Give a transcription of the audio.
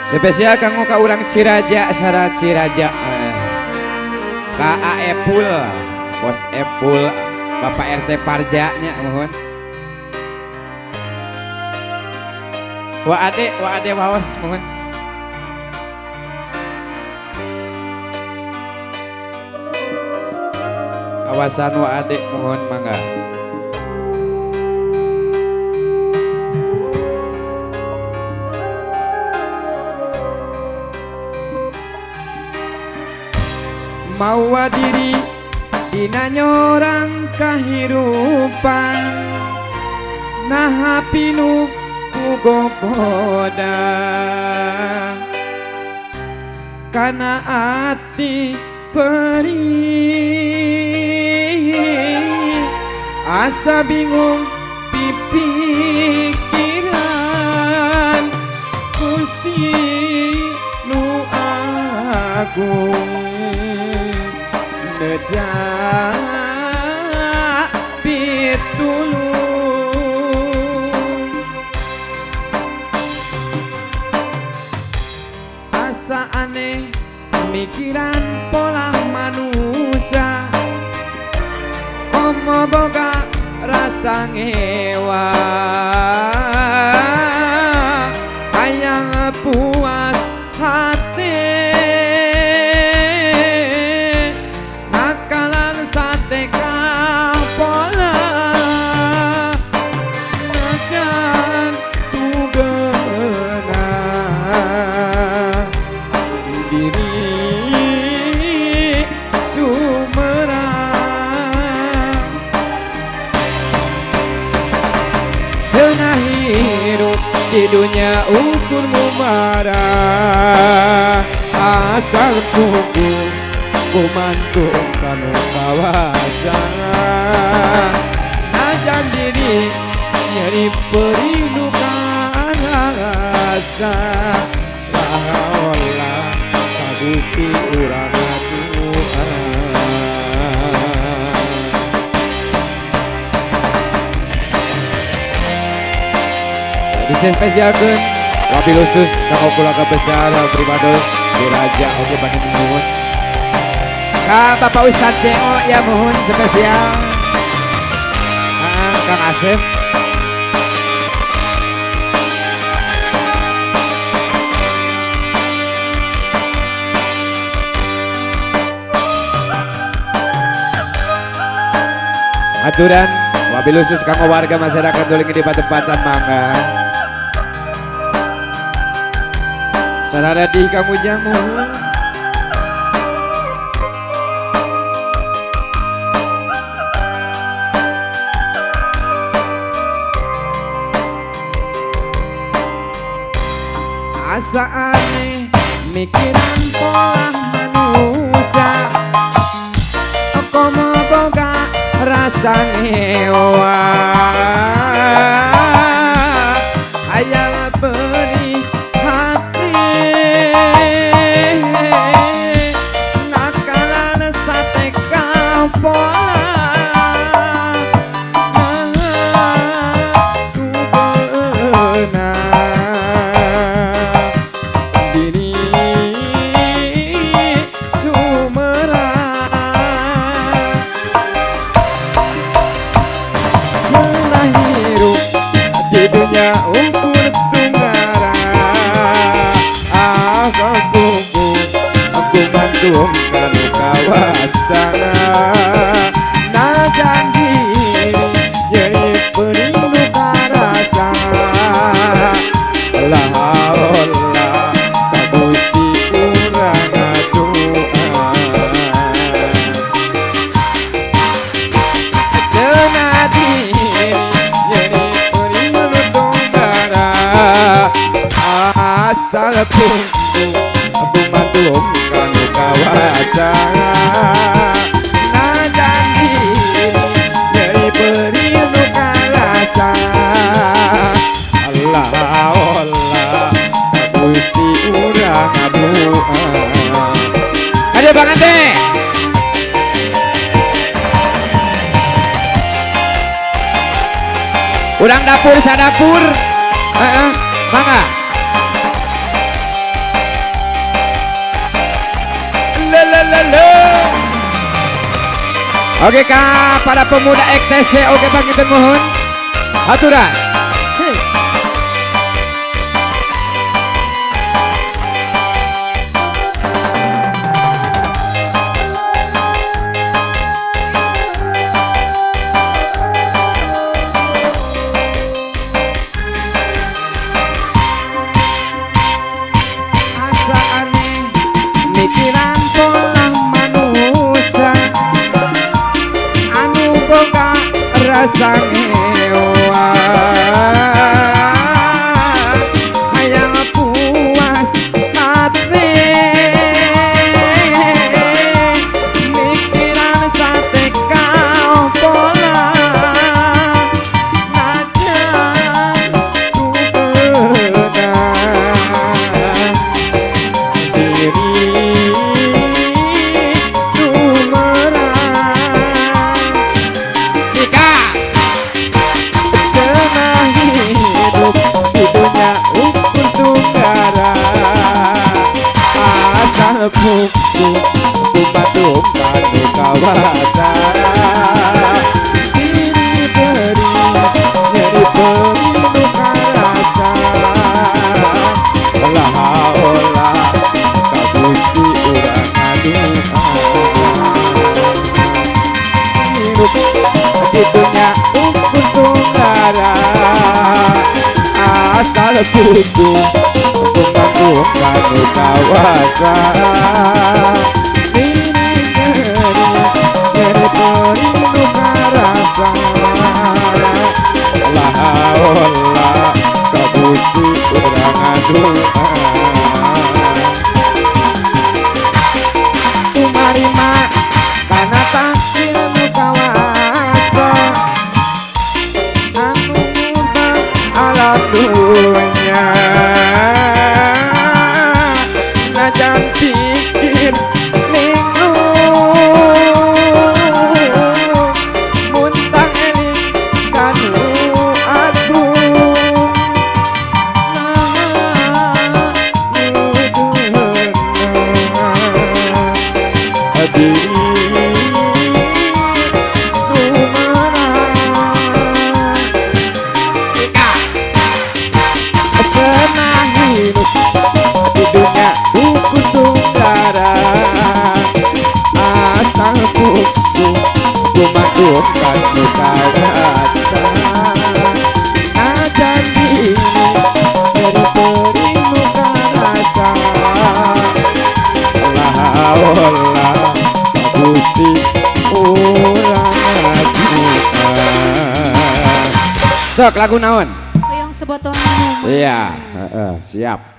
Spesial kanggo ka urang Ciraja sara Ciraja. Ka Epul, Bos Epul, Bapak RT Parja nya mohon. Wa ade waos mohon. Kawasan wa ade mohon mangga. Mawa diri dina nyorang kahirupan nah pinu ku gogoda kana ati perih asa bingung pipikiran Gusti nu agung Nedia pitulung asa aneh mikiran pola manusia omo boga rasa ngewa hayang puas hati di dunia ukur mumarah asal tunggu kumantung kanu kawasan najan diri nyeri perindukan rasa lahola kagusti urang Disen spesialkeun wabil khusus kanggo keluarga besar Primados Ciraja oge Bandung nuhun. Ka Bapak Ustad CO ya mohon spesial. Kang Asep. Aturan wabil khusus kanggo warga masyarakat doling di tempatan mangga. Sarada di kamu jamu asa aneh mikiran pola manusia komo boga rasa ngewa hayang perih ukur tunggara asal tunggu aku bantung kanu kawasan najan diri jadi perindukan rasa lahola kagusti urang aduan cenah diri asal tunggu aku matung kanu kawasan najan diri nyeri perindukan rasa Allah Allah Gusti urang aduan ada Bang Ante urang dapur sadapur mangga Oke kak, para pemuda EKTC, oke panggilkan mohon aturan. Asa aneh mikiran pola manusia anu boga rasa ngewa hayang puas hati mikiran sate kau pola najan ku benar diri sumerang Sika. cenah hidup di dunia ukur tunggara asal bukti tumpatung kanu kawasa diri beri nyeri pelindung rasa olah olah kagusti urang aduh hidup di dunia ukur tunggara asal kudu tumpatung kanu kawasa diri nyeri nyeri pelindung rasa olah olah kagusti urang aduh kumarima karena takdir nu kawasa anu murba alam dunia najan pikir linglung muntang eling kanu agung diri sumerang pernah hidup di dunia buku tunggara asal buku kumadumkan kawasa ajan diri dari perimuka rasa olah Gusti urang ajukan. Sok lagu naon? Hoyong sebotol Iya, siap.